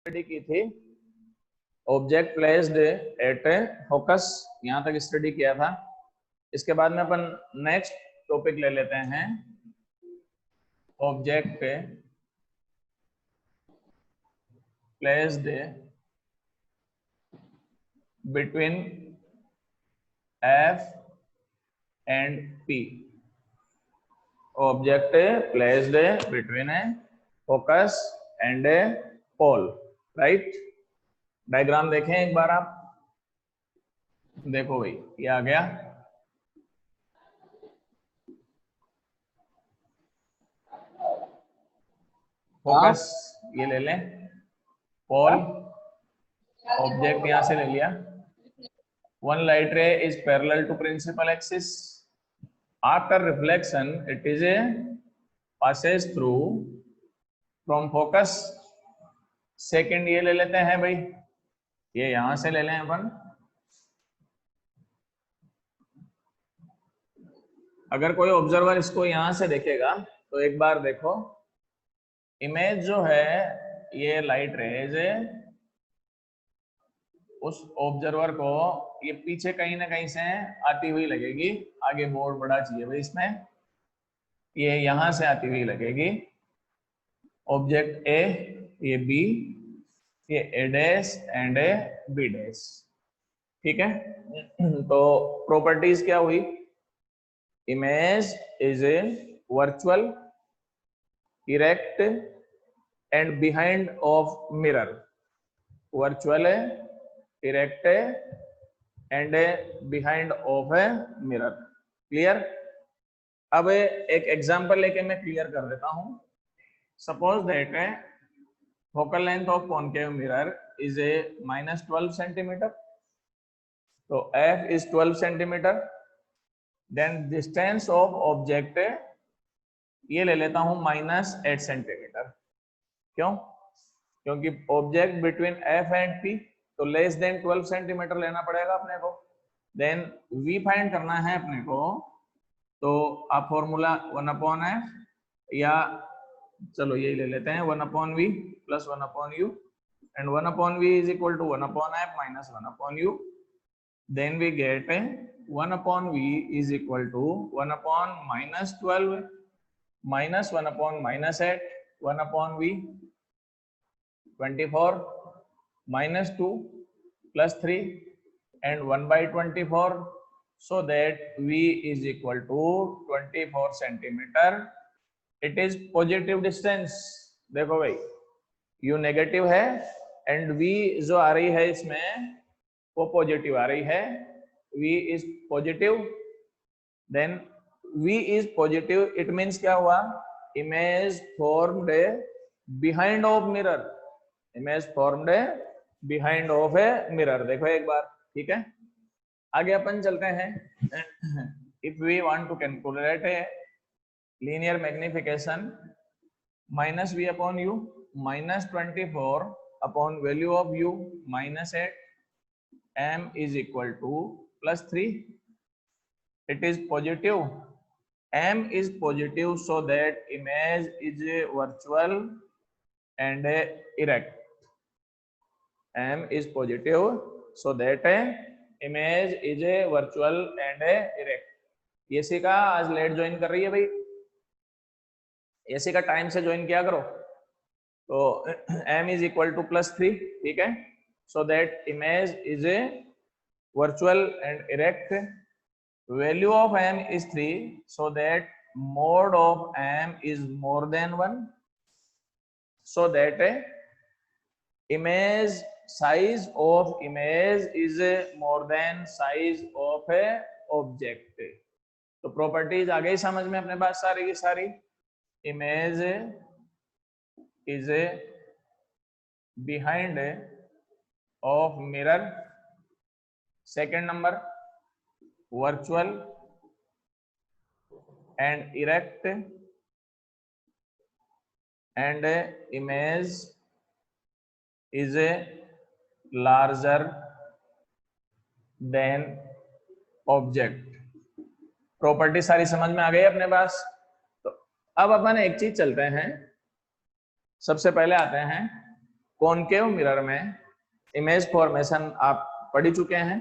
Study की थी object placed eight ए focus, यहां तक स्टडी किया था। इसके बाद में अपन नेक्स्ट टॉपिक ले लेते हैं object placed between F and P। Object placed between a focus and a pole, right. Diagram देखें एक बार आप, देखो भाई ये आ गया। फोकस ये ले लें, पोल ऑब्जेक्ट यहां से ले लिया। One light ray is parallel to principal axis. After reflection it is a passes through from focus. Second ये ले लेते हैं भाई, ये यहां से ले लें अपन। अगर कोई ऑब्जर्वर इसको यहां से देखेगा तो एक बार देखो, इमेज जो है ये लाइट रेज उस ऑब्जर्वर को ये पीछे कहीं ना कहीं से आती हुई लगेगी। आगे बोर्ड बड़ा चाहिए भाई इसमें, ये यहां से आती हुई लगेगी। ऑब्जेक्ट ए, ये बी, ये A dash and A B dash, ठीक है। तो प्रॉपर्टीज क्या हुई, image is a virtual, erect and behind of mirror. Virtual है, इरेक्ट है and behind of a mirror. Clear. अब एक एग्जांपल लेके मैं क्लियर कर देता हूं। Suppose that focal length of concave mirror is a -12 centimetre. तो f is 12 centimetre. Then distance of object ये ले लेता हूं -8 सेंटीमीटर। क्यों? क्योंकि object between f and p, तो लेस देन 12 सेंटीमीटर लेना पड़ेगा अपने को। देन v फाइंड करना है अपने को, तो आप फॉर्मूला 1/f, या चलो यही ले लेते हैं 1/v plus 1/u, and 1/v is equal to 1/f minus 1/u। Then we get 1/v is equal to 1/-12 minus 1/-8, 1/v 24 minus 2 plus 3 and 1/24, so that v is equal to 24 centimeter. It is positive distance। देखो भाई u negative है and v जो आ रही है इसमें वो positive आ रही है। v is positive, then v is positive, it means क्या हुआ, image formed behind of mirror, image formed behind of a mirror। देखो एक बार, ठीक है। आगे अपन चलते हैं। if we want to calculate a linear magnification, -v upon u -24 upon value of u -8, m is equal to +3। it is positive, m is positive, so that image is virtual and erect। m is positive, so that image is a virtual and erect। AC का आज late join कर रही है भाई, AC का time से join किया करो। तो m इज इक्वल टू +3, ठीक है। So that image is a virtual and erect. Value of m is 3, so that mode of m is more then 1, so that image size of image is more than size of a object। तो properties आ गई समझ में अपने पास सारी की सारी। Image is behind of mirror. Second number virtual and erect and image is a larger than object। Property सारी समझ में आ गई अपने पास। तो अब अपन एक चीज चलते हैं, सबसे पहले आते हैं कॉनकेव मिरर में इमेज फॉर्मेशन आप पढ़ ही चुके हैं,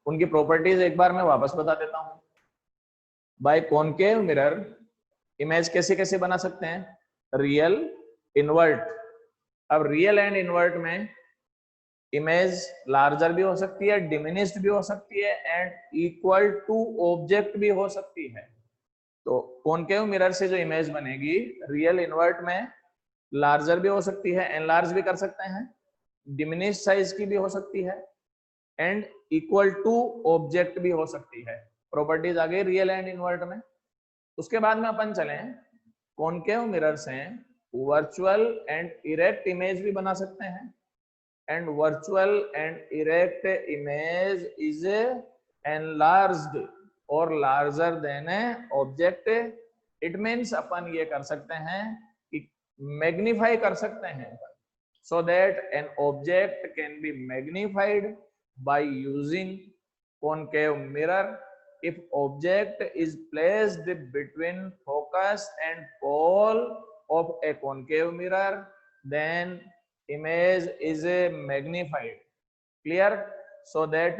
उनकी प्रॉपर्टीज एक बार मैं वापस बता देता हूं। बाय कॉनकेव मिरर इमेज कैसे कैसे बना सकते हैं, रियल, इन्वर्ट। अब रियल एंड इन्वर्ट में इमेज लार्जर भी हो सकती है, डिमिनिश्ड भी हो सकती है, एंड इक्वल टू ऑब्जेक्ट भी हो सकती है। तो कॉनकेव मिरर से जो इमेज बनेगी रियल इन्वर्ट में लार्जर भी हो सकती है, एनलार्ज भी कर सकते हैं, डिमिनिश साइज की भी हो सकती है, एंड इक्वल टू ऑब्जेक्ट भी हो सकती है। प्रॉपर्टीज आ गई रियल एंड इन्वर्ट में। उसके बाद में अपन चले कॉनकेव मिरर से वर्चुअल एंड इरेक्ट इमेज भी बना सकते हैं, and virtual and erect image is enlarged और larger than object. It means अपन ये कर सकते हैं कि मैग्नीफाई कर सकते हैं, so that an object can be magnified by using concave mirror. If object is placed between focus and pole of a concave mirror, then image is magnified. Clear? So that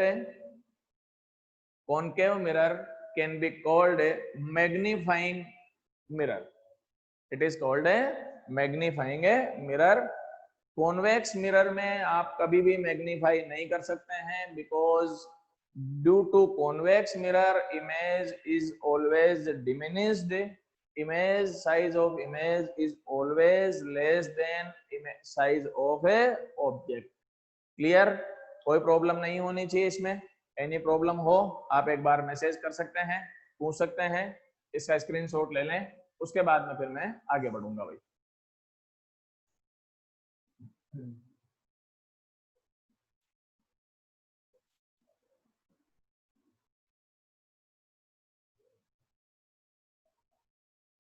concave mirror can be called a magnifying mirror. It is called a magnifying mirror. Convex mirror में आप कभी भी magnify नहीं कर सकते हैं, because due to convex mirror image is always diminished, image size of image is always less than image size of a object. Clear? कोई problem नहीं होनी चाहिए इसमें। एनी प्रॉब्लम हो आप एक बार मैसेज कर सकते हैं, पूछ सकते हैं, इसका स्क्रीनशॉट ले लें, उसके बाद में फिर मैं आगे बढ़ूंगा भाई।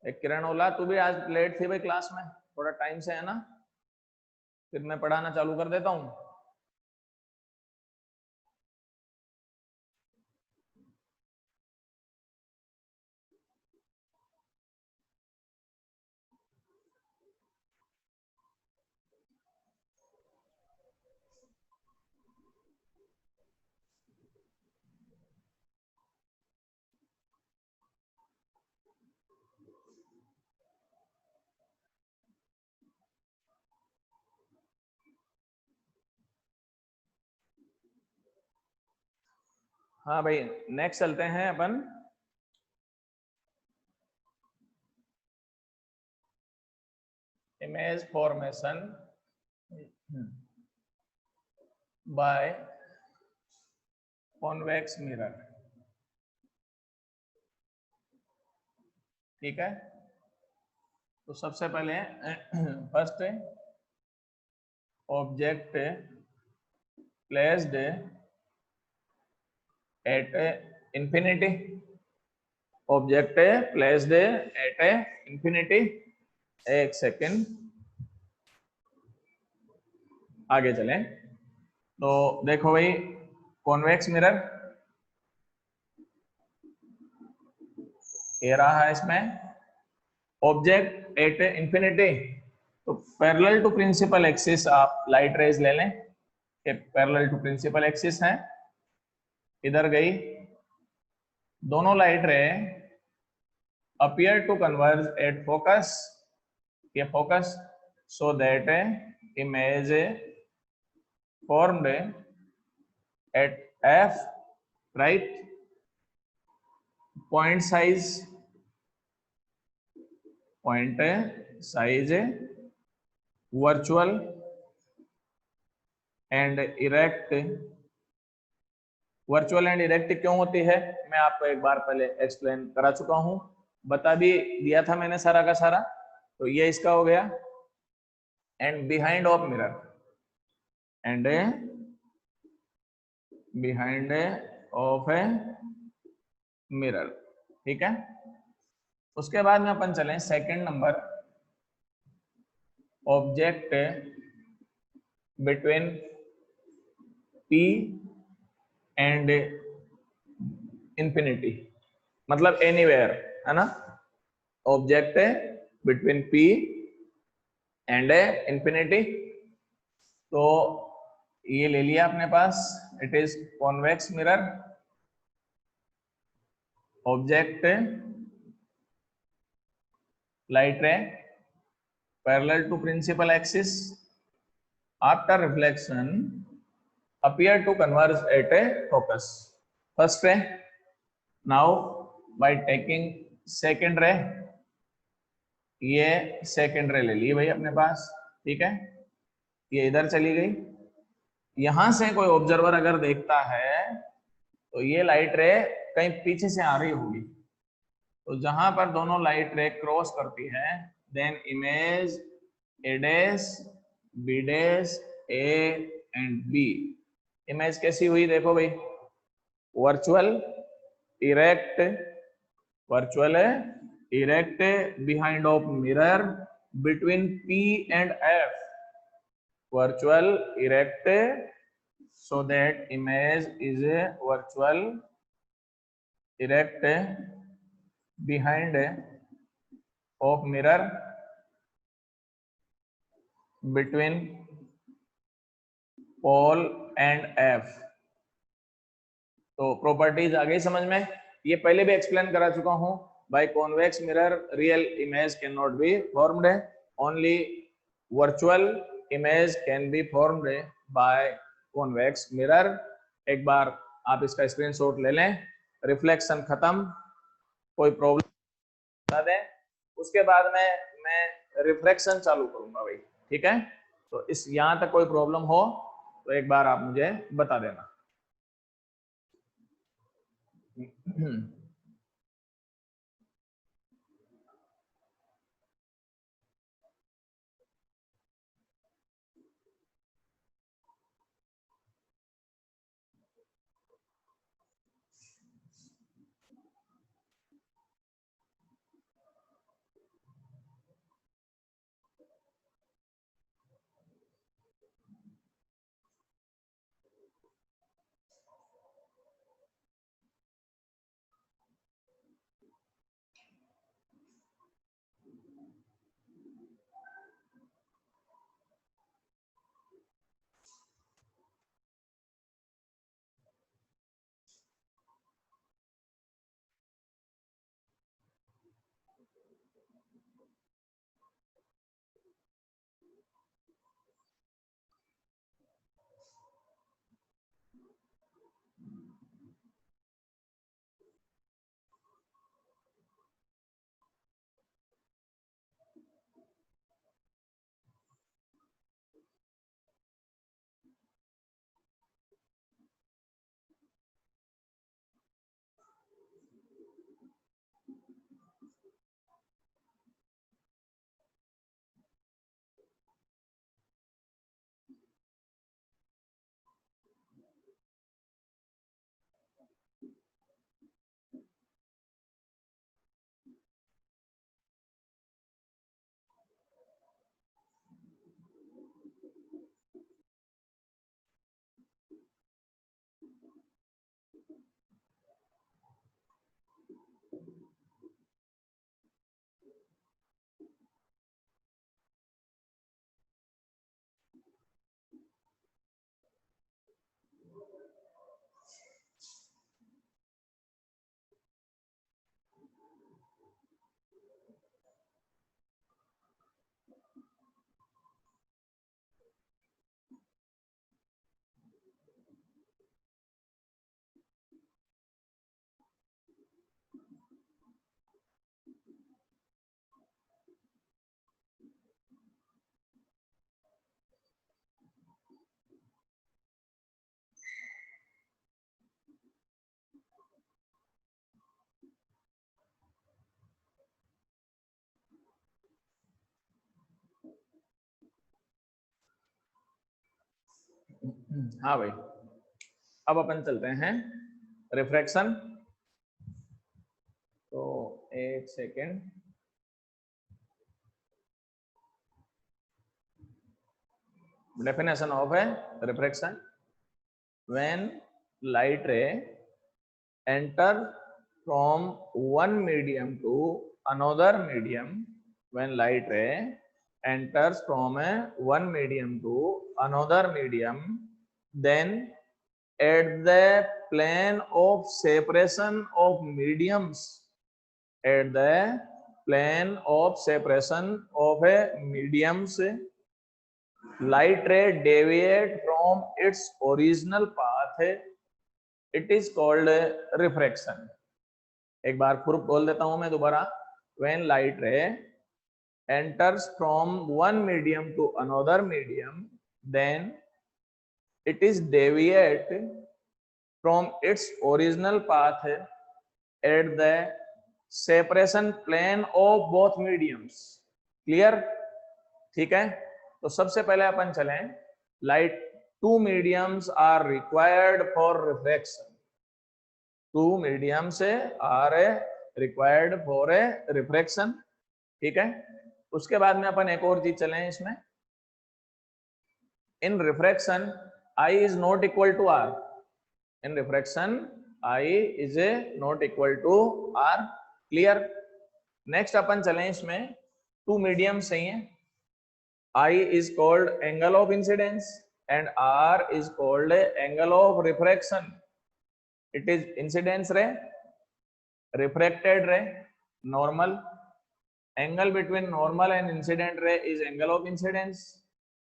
एक किरण ओला, तू भी आज लेट थी भाई क्लास में, थोड़ा टाइम से है ना, फिर मैं पढ़ाना चालू कर देता हूँ। हाँ भाई, नेक्स्ट चलते हैं अपन image formation by convex mirror. ठीक है, तो सबसे पहले first object placed at infinity, object placed at infinity. एक सेकेंड आगे चलें, तो देखो भाई कॉन्वेक्स मिरर ये रहा है, इसमें ऑब्जेक्ट एट इंफिनिटी, तो पैरेलल टू प्रिंसिपल एक्सिस आप लाइट रेज ले लें, कि पैरेलल टू प्रिंसिपल एक्सिस है, इधर गई, दोनों लाइट रे appear to converge at focus, ये focus, so that image formed at f, right? point size virtual and erect। Virtual and erect क्यों होती है मैं आपको एक बार पहले एक्सप्लेन करा चुका हूं, बता भी दिया था मैंने सारा का सारा। तो ये इसका हो गया, and behind of mirror, and behind of a mirror. ठीक है, उसके बाद में अपन चलें second number, object between P and infinity, मतलब एनीवेयर, है ना, object between P and infinity. तो ये ले लिया अपने पास, it is convex mirror, object light ray parallel to principal axis after reflection appear to converge at a focus. First ray, now by taking second ray, ये second रे ले ली भाई अपने पास, ठीक है, ये इधर चली गई। यहां से कोई ऑब्जर्वर अगर देखता है तो ये लाइट रे कहीं पीछे से आ रही होगी, तो जहां पर दोनों लाइट रे क्रॉस करती है, then image A dash B dash A and B, image कैसी हुई देखो भाई, virtual erect, virtual erect behind of mirror between P and F, virtual erect so that image is a virtual erect behind of mirror between pole and F। तो properties आ गई समझ में, ये पहले भी एक्सप्लेन करा चुका हूं। By convex mirror real image can not be formed, only virtual image can be formed by convex mirror. एक बार आप इसका स्क्रीनशॉट ले लें, रिफ्लेक्शन खत्म, कोई प्रॉब्लम बता दें, उसके बाद में मैं रिफ्रैक्शन चालू करूंगा भाई, ठीक है। तो इस यहां तक कोई प्रॉब्लम हो तो एक बार आप मुझे बता देना। हाँ भाई, अब अपन चलते हैं रिफ्रैक्शन। तो एक second, definition of a refraction: when light ray enter from one medium to another medium, when light ray enters from one medium to another medium, then at the plane of separation of mediums, at the plane of separation of a mediums, light ray deviate from its original path, it is called refraction. एक बार फिर बोल देता हूं मैं दोबारा. When light ray enters from one medium to another medium, then it is deviate from its original path at the separation plane of both mediums. Clear? ठीक है. तो सबसे पहले अपन चलें, light, two mediums are required for refraction. Two mediums are required for a refraction. ठीक है. उसके बाद में अपन एक और चीज चलें इसमें. In refraction, I is not equal to R. In refraction, I is not equal to R. Clear? Next अपन चलें इसमें, two mediums सही हैं. I is called angle of incidence and R is called angle of refraction. It is incidence ray, refracted ray, normal. Angle between normal and incident ray is angle of incidence.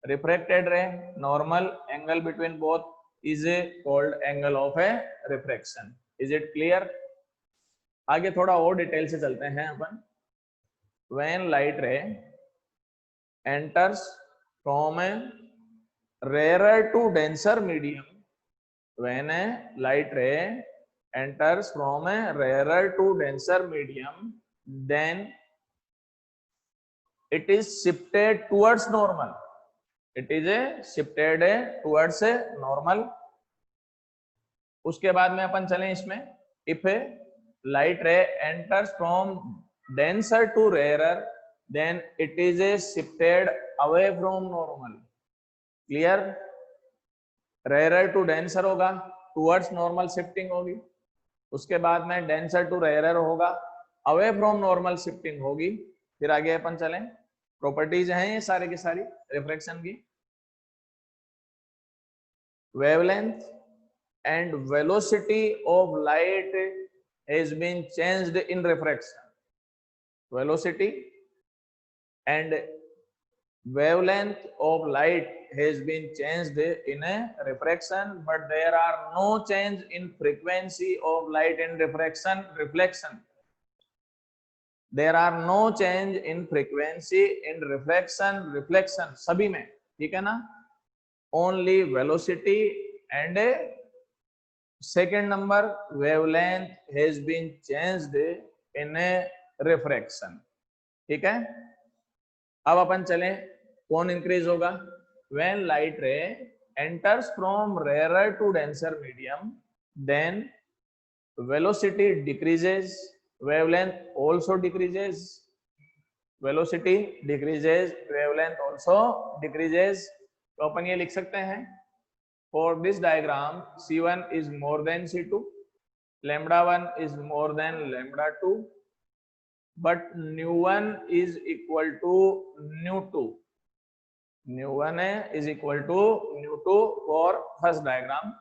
Refracted ray, normal. Angle between both is called angle of a refraction. Is it clear? आगे थोड़ा और detail से चलते हैं अपन. When light ray enters from a rarer to denser medium, when a light ray enters from a rarer to denser medium, then it is shifted towards normal. It is shifted towards normal. उसके बाद में अपन चलें इसमें, if a light ray enters from denser to rarer, then it is shifted away from normal. Clear? Rarer to denser होगा, towards normal shifting होगी. उसके बाद में denser to rarer होगा, away from normal shifting होगी. फिर आगे अपन चलें, प्रॉपर्टीज हैं ये सारी की सारी रिफ्रैक्शन की. Wavelength and velocity of light has been changed in refraction. Velocity and wavelength of light has been changed in a refraction, but there are no change in frequency of light in refraction, reflection. There are no change in frequency in refraction, reflection. सभी में, ठीक है ना? Only velocity and second number wavelength has been changed in a refraction. ठीक है. अब अपन चलें, कौन इंक्रीज होगा? When light ray enters from rarer to denser medium, then velocity decreases, wavelength also decreases. Velocity decreases, wavelength also decreases. तो अपन ये लिख सकते हैं, for this diagram C1 is more than C2, lambda 1 is more than lambda 2, but nu1 is equal to nu2. nu1 is equal to nu2 for first diagram.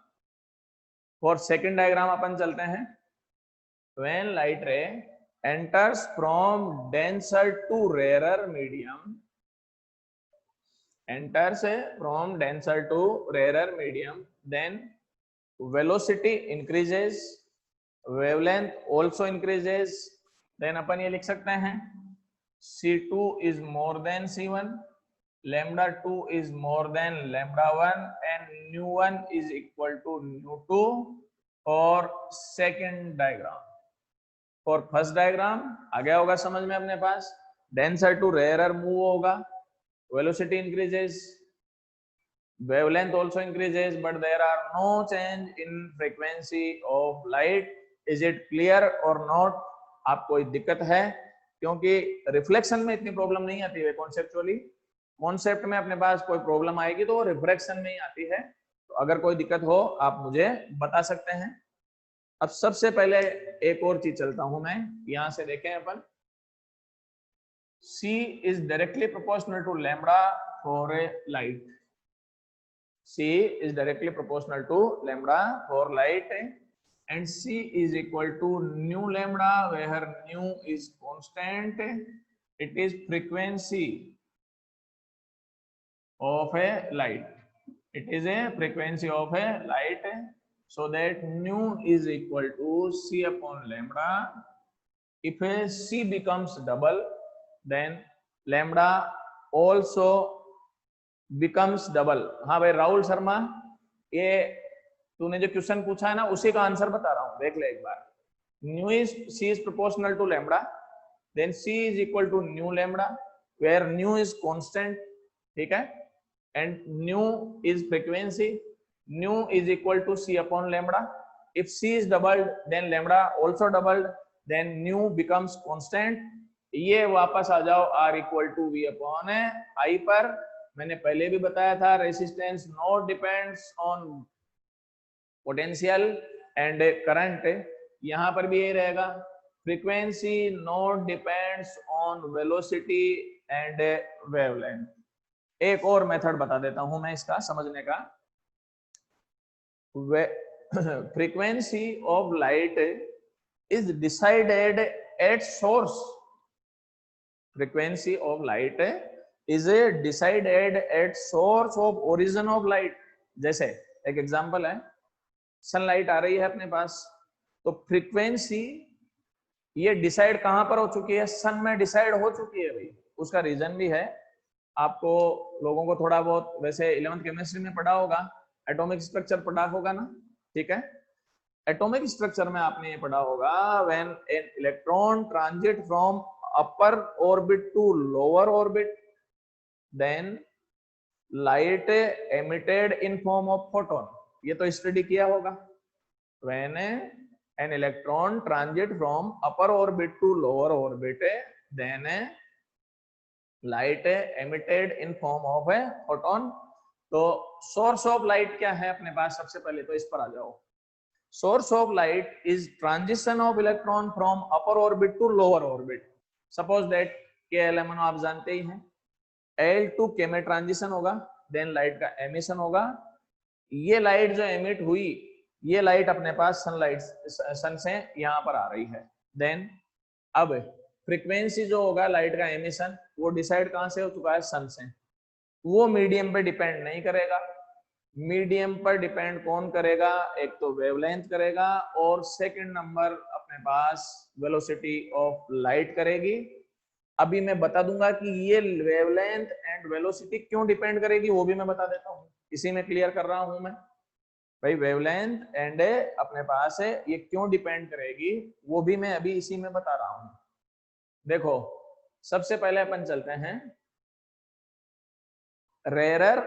For second diagram अपन चलते हैं. When light ray enters from denser to rarer medium, enters from denser to rarer medium, then velocity increases, wavelength also increases. Then अपन ये लिख सकते हैं, C2 is more than C1, lambda 2 is more than lambda 1, and nu1 is equal to nu2 for second diagram. For first diagram आ गया होगा समझ में अपने पास. denser to rarer move होगा, velocity increases, wavelength also increases, but there are no change in frequency of light. Is it clear or not? आप कोई दिक्कत है? क्योंकि रिफ्लेक्शन में इतनी प्रॉब्लम नहीं आती है कॉन्सेप्चुअली. कॉन्सेप्ट में अपने पास कोई प्रॉब्लम आएगी तो रिफ्रैक्शन में ही आती है. तो अगर कोई दिक्कत हो आप मुझे बता सकते हैं. अब सबसे पहले एक और चीज चलता हूं मैं, यहां से देखें अपन. C is directly proportional to lambda for a light. C is directly proportional to lambda for light, and C is equal to nu lambda, where nu is constant. It is frequency of a light. It is a frequency of a light, so that nu is equal to C upon lambda. If a C becomes double, then lambda also becomes double. हाँ भाई राहुल शर्मा, ये तूने जो question पूछा है ना उसी का आंसर बता रहा हूं, देख ले एक बार. Nu is C is proportional to lambda, then C is equal to nu lambda, where nu is constant. ठीक है, and nu is frequency. Nu is equal to C upon lambda. If C is doubled, then lambda also doubled, then nu becomes constant. ये वापस आ जाओ R equal to V upon I पर. मैंने पहले भी बताया था resistance not depends on potential and current. यहाँ पर भी ये रहेगा, frequency not depends on velocity and wavelength. एक और मेथड बता देता हूं मैं इसका समझने का. Frequency of light is decided at source. Frequency of light is decided at source of origin of light. जैसे एक एग्जांपल है, सनलाइट आ रही है अपने पास, तो फ्रीक्वेंसी ये डिसाइड कहां पर हो चुकी है, सन में डिसाइड हो चुकी है भाई. उसका रीजन भी है, आपको लोगों को थोड़ा बहुत वैसे 11th केमिस्ट्री में पढ़ा होगा, एटॉमिक स्ट्रक्चर पढ़ा होगा ना. ठीक है, एटॉमिक स्ट्रक्चर में आपने ये पढ़ा होगा, when an electron transit from upper orbit to lower orbit, then light emitted in form of photon. ये तो स्टडी किया होगा. when an electron transit from upper orbit to lower orbit, then light emitted in form of a photon. तो source of light क्या है अपने पास, सबसे पहले तो इस पर आ जाओ. source of light is transition of electron from upper orbit to lower orbit. suppose that KLM आप जानते ही हैं, L टू K में ट्रांजिशन होगा, देन लाइट का एमिशन होगा. ये लाइट जो एमिट हुई, ये लाइट अपने पास सनलाइट सन से यहाँ पर आ रही है. देन अब फ्रीक्वेंसी जो होगा लाइट का एमिशन, वो डिसाइड कहाँ से हो चुका है, सन से. वो मीडियम पे डिपेंड नहीं करेगा. मीडियम पर डिपेंड कौन करेगा, एक तो वेवलेंथ करेगा, और सेकंड नंबर अपने पास वेलोसिटी ऑफ लाइट करेगी. अभी मैं बता दूंगा कि ये वेवलेंथ एंड वेलोसिटी क्यों डिपेंड करेगी, वो भी मैं बता देता हूँ. इसी में क्लियर कर रहा हूं मैं भाई, वेवलेंथ एंड अपने पास है ये क्यों डिपेंड करेगी, वो भी मैं अभी इसी में बता रहा हूं. देखो सबसे पहले अपन चलते हैं rarer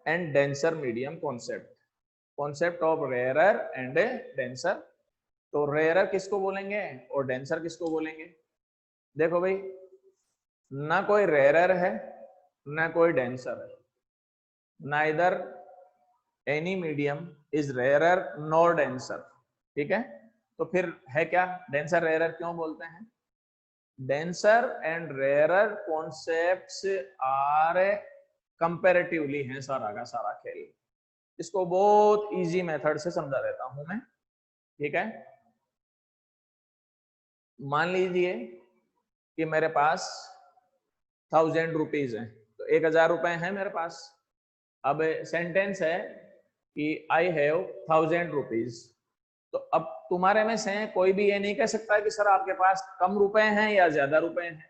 and denser medium concept of rarer and denser. तो रेयरर किसको बोलेंगे और डेंसर किसको बोलेंगे. देखो भाई, ना कोई रेयरर है ना कोई डेंसर है. Neither any medium is rarer nor denser. ठीक है, तो फिर है क्या, डेंसर रेयरर क्यों बोलते हैं. Denser and rarer concepts are comparatively हैं सारा का सारा खेल. इसको बहुत इजी मेथड से समझा देता हूं मैं. ठीक है, मान लीजिए कि मेरे पास 1000 रुपीज है, तो 1000 रुपए हैं मेरे पास. अब सेंटेंस है कि आई हैव 1000 रुपीज. तो अब तुम्हारे में से कोई भी ये नहीं कह सकता कि सर आपके पास कम रुपए हैं या ज्यादा रुपए हैं,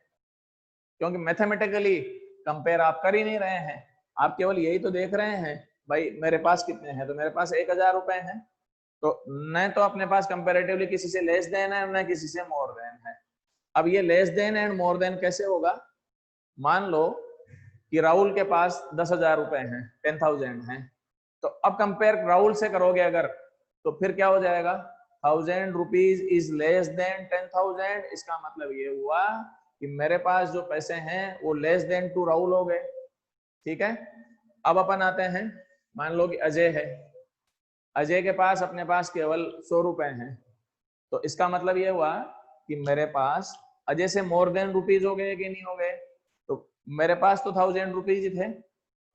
क्योंकि मैथमेटिकली कंपेयर आप कर ही नहीं रहे हैं. आप केवल यही तो देख रहे हैं भाई मेरे पास कितने हैं, तो मेरे पास 1000 रुपए हैं. तो न तो अपने पास कंपेरेटिवली किसी से लेस देन है, न किसी से मोर देन है. अब ये less than and more than कैसे होगा. मान लो कि राहुल के पास 10,000 रुपए हैं, 10,000 हैं. तो अब कंपेयर राहुल से करोगे अगर, तो फिर क्या हो जाएगा, 1000 रुपीज इज लेस देन 10,000. इसका मतलब ये हुआ कि मेरे पास जो पैसे हैं वो लेस देन टू राहुल हो गए. ठीक है, अब अपन आते हैं, मान लो कि अजय है, अजय के पास अपने पास केवल 100 रुपए हैं. तो इसका मतलब ये हुआ कि मेरे पास अजय से मोर देन रुपीज हो गए कि नहीं हो गए? तो मेरे पास तो 1000 रुपीज ही थे,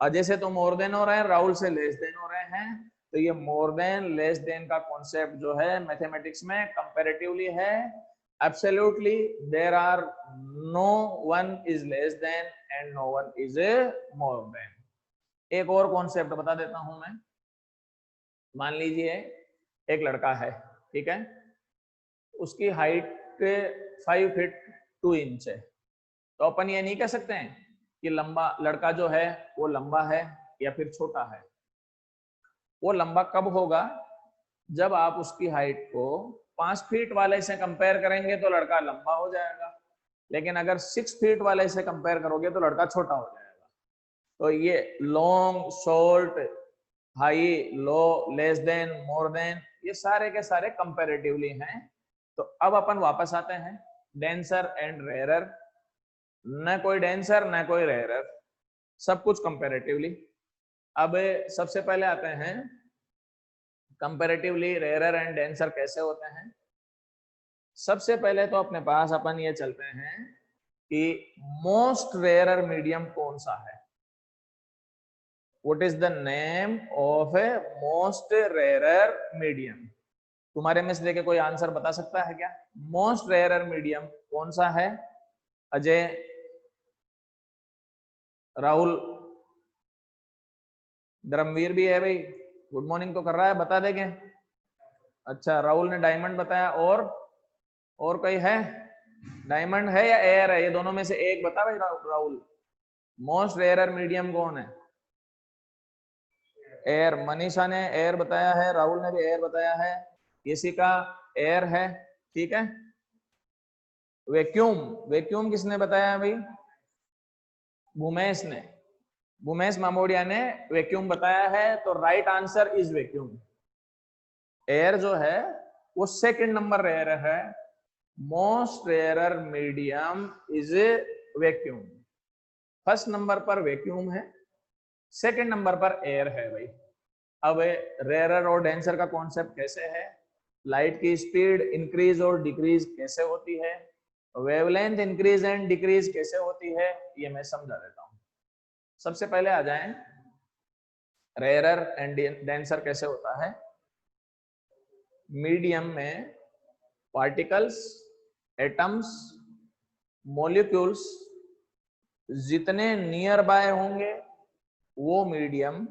अजय से तो मोर देन हो रहे हैं, राहुल से लेस देन हो रहे हैं। तो ये मोर देन लेस देन का कॉन्सेप्ट जो है मैथमेटिक्स में कंपैरेटिवली है। Absolutely there are no one is less than and no one is more than. एक और कॉन्सेप्ट बता देता हूं मैं। मान लीजिए एक लड़का है, ठीक है, उसकी हाइट 5 फीट 2 इंच है। तो अपन ये नहीं कह सकते हैं कि लंबा लड़का जो है वो लंबा है या फिर छोटा है। वो लंबा कब होगा? जब आप उसकी हाइट को 5 फीट वाले से कंपेयर करेंगे तो लड़का लंबा हो जाएगा, लेकिन अगर 6 फीट वाले से कंपेयर करोगे तो लड़का छोटा हो जाएगा। तो ये लॉन्ग, शॉर्ट, हाई, लो, लेस देन, मोर देन, ये सारे के सारे कंपैरेटिवली हैं। तो अब अपन वापस आते हैं डेंसर एंड रेयरर। न कोई डेंसर न कोई रेयरर, सब कुछ कंपैरेटिवली। अब सबसे पहले आते हैं कंपैरेटिवली रेयरर एंड डेंसर कैसे होते हैं। सबसे पहले तो अपने पास अपन ये चलते हैं कि मोस्ट रेयरर मीडियम कौन सा है। What is the name of a most rarer medium? तुम्हारे में से देखे कोई आंसर बता सकता है क्या? मोस्ट रेयरर मीडियम कौन सा है? अजय, राहुल, धर्मवीर भी है भाई, गुड मॉर्निंग तो कर रहा है, बता देंगे। अच्छा, राहुल ने डायमंड बताया, और कोई है? डायमंड है या एयर है? ये दोनों में से एक बता भाई राहुल। मोस्ट रेयरर मीडियम कौन है? एयर। मनीषा ने एयर बताया है, राहुल ने भी एयर बताया है, किसी का एयर है, ठीक है। वैक्यूम, वैक्यूम किसने बताया भाई? भूमेश ने, भूमेश मामोडिया ने वैक्यूम बताया है। तो right answer is vacuum. Air जो है वो सेकंड नंबर रेयर है। Most rarer medium is vacuum. First number पर वैक्यूम है, सेकंड नंबर पर एयर है भाई। अब रेयरर और डेंसर का कॉन्सेप्ट कैसे है, लाइट की स्पीड इंक्रीज और डिक्रीज कैसे होती है, वेवलेंथ इंक्रीज एंड डिक्रीज कैसे होती है, ये मैं समझा देता हूं। सबसे पहले आ जाएं रेयरर एंड डेंसर कैसे होता है। मीडियम में पार्टिकल्स, एटम्स, मॉलिक्यूल्स जितने नियर बाय होंगे वो मीडियम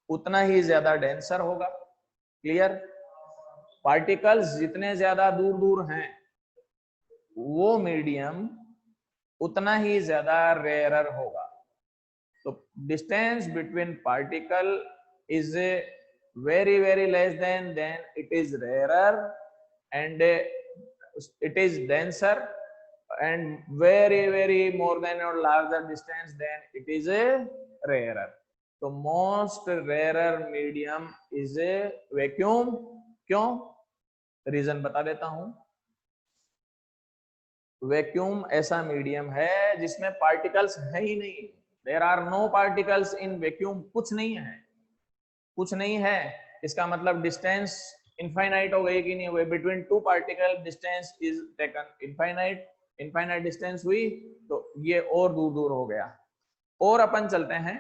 उतना ही ज्यादा डेंसर होगा। क्लियर? पार्टिकल्स जितने ज्यादा दूर दूर हैं वो मीडियम उतना ही ज्यादा रेयरर होगा। तो distance between particle is very very less than, then it is rarer, and it is denser, and very very more than or larger distance, then it is a rarer. तो most rarer medium is a vacuum। क्यों? Reason बता देता हूं। Vacuum ऐसा medium है जिसमें particles है ही नहीं। There are no particles in vacuum. कुछ नहीं है, कुछ नहीं है। इसका मतलब डिस्टेंस इनफाइनाइट हो गई कि नहीं हो गई? Between two particle distance is taken infinite, infinite distance हुई तो ये और दूर दूर हो गया। और अपन चलते हैं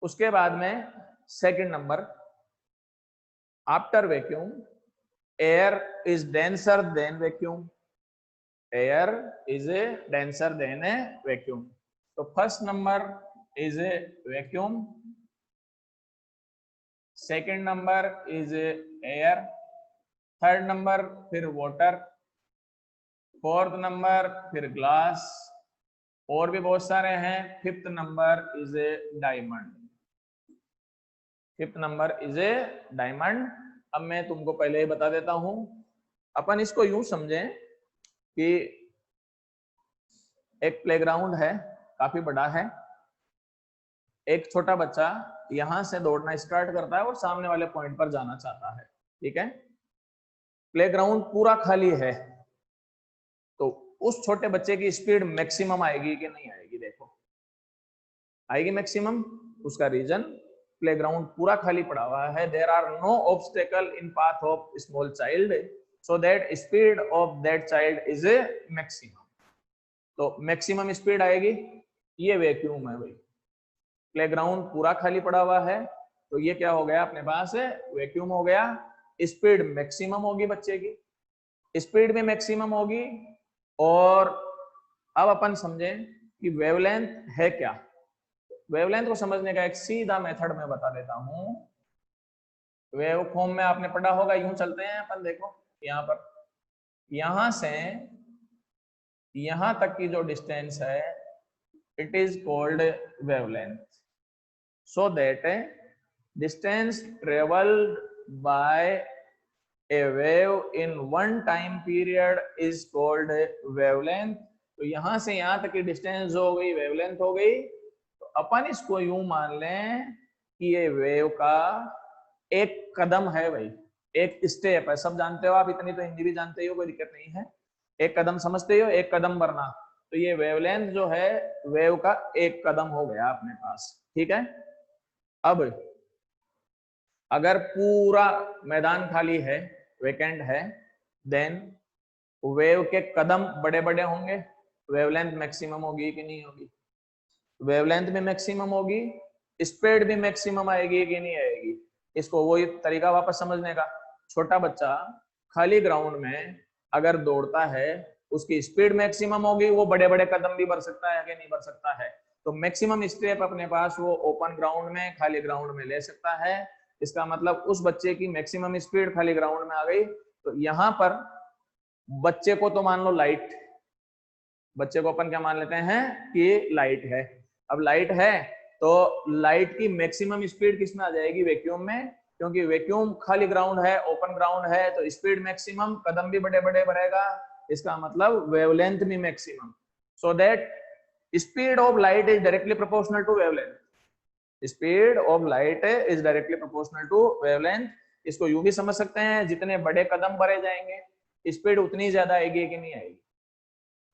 उसके बाद में second number, after vacuum air is denser than vacuum. Air is a denser than a vacuum. तो first number is a vacuum, second number is air, third number फिर वाटर, फोर्थ नंबर फिर ग्लास, और भी बहुत सारे हैं। Fifth number is a diamond. Fifth number is a diamond. अब मैं तुमको पहले ही बता देता हूं, अपन इसको यूं समझें कि एक प्लेग्राउंड है, काफी बड़ा है। एक छोटा बच्चा यहां से दौड़ना स्टार्ट करता है और सामने वाले पॉइंट पर जाना चाहता है, ठीक है। प्लेग्राउंड पूरा खाली है, तो उस छोटे बच्चे की स्पीड मैक्सिमम आएगी कि नहीं आएगी? देखो, आएगी मैक्सिमम। उसका रीजन, प्लेग्राउंड पूरा खाली पड़ा हुआ है। There are no obstacle in path of small child. so that speed of that child is a maximum. तो मैक्सिमम स्पीड आएगी, ये वैक्यूम है भाई, प्लेग्राउंड पूरा खाली पड़ा हुआ है, तो ये क्या हो गया अपने पास है, वैक्यूम हो गया। स्पीड मैक्सिमम होगी बच्चे की, स्पीड भी मैक्सिमम होगी। और अब अपन समझें कि वेवलेंथ है क्या। वेवलेंथ को समझने का एक सीधा मेथड मैं बता देता हूं। वेव फॉर्म में आपने पढ़ा होगा, यूं चलते हैं अपन, देखो यहाँ पर, यहां से यहां तक की जो डिस्टेंस है it is called wavelength. So that distance traveled by a wave in one time period is called wavelength। तो यहां से यहां तक की डिस्टेंस जो हो गई वेवलेंथ हो गई। तो अपन इसको यूं मान लें कि ये वेव का एक कदम है भाई, एक स्टेप है। सब जानते हो आप, इतनी तो हिंदी भी जानते हो, कोई दिक्कत नहीं है। एक कदम समझते हो, एक कदम बढ़ना। तो ये वेवलेंथ जो है वेव का एक कदम हो गया अपने पास, ठीक है। अब अगर पूरा मैदान खाली है, वेकेंट है, देन वेव के कदम बड़े बड़े होंगे, वेवलेंथ मैक्सिमम होगी कि नहीं होगी? वेवलेंथ भी मैक्सिमम होगी, स्पीड भी मैक्सिमम आएगी कि नहीं आएगी? इसको वही तरीका वापस समझने का। छोटा बच्चा खाली ग्राउंड में अगर दौड़ता है, उसकी स्पीड मैक्सिमम होगी, वो बड़े बड़े कदम भी बढ़ सकता है कि नहीं बढ़ सकता है? तो मैक्सिमम स्टेप अपने पास वो ओपन ग्राउंड में, खाली ग्राउंड में ले सकता है। इसका मतलब उस बच्चे की मैक्सिमम स्पीड खाली ग्राउंड में आ गई। तो यहां पर बच्चे को तो मान लो लाइट, बच्चे को अपन क्या मान लेते हैं कि लाइट है। अब लाइट है तो लाइट की मैक्सिमम स्पीड किस में आ जाएगी? वैक्यूम में, क्योंकि वैक्यूम खाली ग्राउंड है, ओपन ग्राउंड है, तो स्पीड मैक्सिमम, कदम भी बड़े बड़े बढ़ेगा। इसका मतलब वेवलेंथ भी maximum. So that speed of light is directly proportional to wavelength. Speed of light is directly proportional to wavelength. इसको यूं भी समझ सकते हैं, जितने बड़े कदम भरे जाएंगे स्पीड उतनी ज्यादा आएगी कि नहीं आएगी?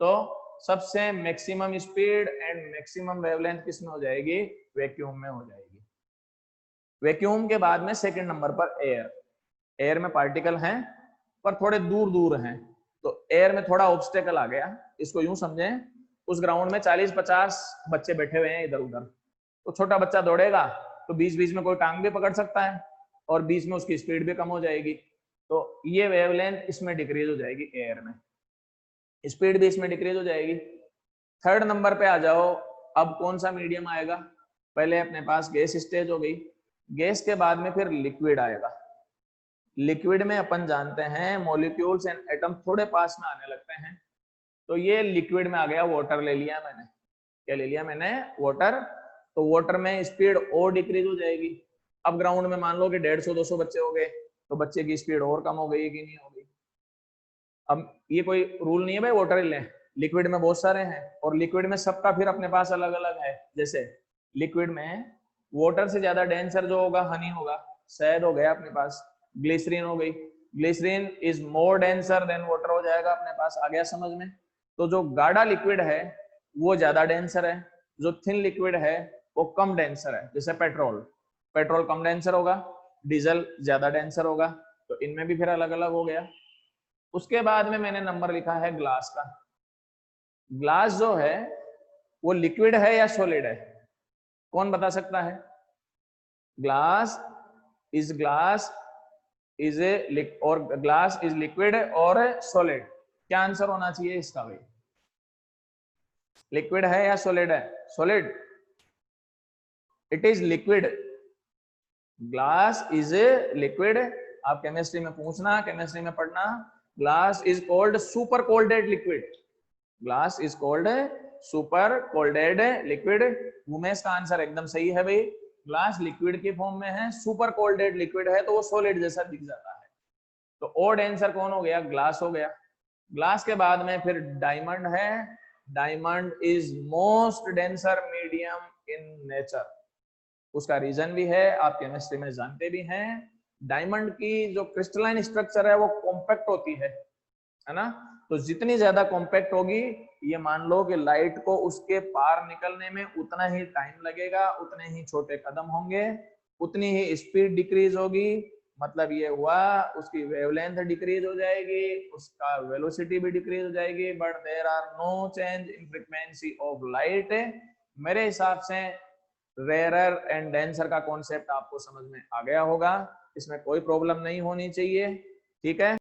तो सबसे maximum speed and maximum wavelength किस में हो जाएगी? वैक्यूम में हो जाएगी। वैक्यूम के बाद में सेकंड नंबर पर एयर। एयर में पार्टिकल हैं पर थोड़े दूर दूर हैं, तो एयर में थोड़ा ऑब्स्टेकल आ गया। इसको यूं समझें, उस ग्राउंड में 40-50 बच्चे बैठे हुए हैं इधर उधर, तो छोटा बच्चा दौड़ेगा तो बीच बीच में कोई टांग भी पकड़ सकता है और बीच में उसकी स्पीड भी कम हो जाएगी। तो ये वेवलेंथ इसमें डिक्रीज हो जाएगी, एयर में स्पीड भी इसमें डिक्रीज हो जाएगी। थर्ड नंबर पे आ जाओ, अब कौन सा मीडियम आएगा? पहले अपने पास गैस स्टेज हो गई, गैस के बाद में फिर लिक्विड आएगा। लिक्विड में अपन जानते हैं मॉलिक्यूल्स एंड एटम थोड़े पास में आने लगते हैं, तो ये लिक्विड में आ गया। वाटर ले लिया मैंने, क्या ले लिया मैंने? वाटर। तो वाटर में स्पीड और डिक्रीज हो जाएगी। अब ग्राउंड में मान लो कि 150-200 बच्चे हो गए, तो बच्चे की स्पीड और कम हो गई कि नहीं हो गई? अब ये कोई रूल नहीं है भाई वाटर ले, लिक्विड में बहुत सारे हैं और लिक्विड में सबका फिर अपने पास अलग अलग है। जैसे लिक्विड में वाटर से ज्यादा डेंसर जो होगा हनी होगा, शहद हो गया अपने पास, ग्लिसरीन हो गई, glycerine is more denser than water हो जाएगा अपने पास। आ गया समझ में? तो जो गाढ़ा लिक्विड है वो ज्यादा डेंसर है, जो थिन लिक्विड है वो कम डेंसर है। जैसे पेट्रोल, पेट्रोल कम डेंसर होगा, डीजल ज्यादा डेंसर होगा, तो इनमें भी फिर अलग अलग हो गया। उसके बाद में मैंने नंबर लिखा है ग्लास का। ग्लास जो है वो लिक्विड है या सॉलिड है? कौन बता सकता है? ग्लास इज ए और ग्लास इज लिक्विड और सॉलिड? क्या आंसर होना चाहिए इसका भाई? लिक्विड है या सॉलिड है? Solid, it is liquid. Glass is a liquid. आप केमिस्ट्री में पूछना, केमिस्ट्री में पढ़ना, glass is called super कोल्डेड liquid. Glass is called super कोल्डेड liquid. Umesh का आंसर एकदम सही है भाई, ग्लास लिक्विड के फॉर्म में है, सुपर कोल्डेड लिक्विड है तो वो सॉलिड जैसा दिख जाता है। तो ओड आंसर कौन हो गया? ग्लास हो गया। ग्लास के बाद में फिर डायमंड है। Diamond is most denser medium in nature. उसका रीजन भी है, आप केमिस्ट्री में जानते भी हैं। डायमंड की जो क्रिस्टलाइन स्ट्रक्चर है वो कॉम्पैक्ट होती है ना? तो जितनी ज्यादा कॉम्पैक्ट होगी, ये मान लो कि लाइट को उसके पार निकलने में उतना ही टाइम लगेगा, उतने ही छोटे कदम होंगे, उतनी ही स्पीड डिक्रीज होगी। मतलब ये हुआ उसकी वेवलेंथ डिक्रीज हो जाएगी, उसका वेलोसिटी भी डिक्रीज हो जाएगी, but there are no change in frequency of light. मेरे हिसाब से रेयरर एंड डेंसर का कॉन्सेप्ट आपको समझ में आ गया होगा, इसमें कोई प्रॉब्लम नहीं होनी चाहिए। ठीक है।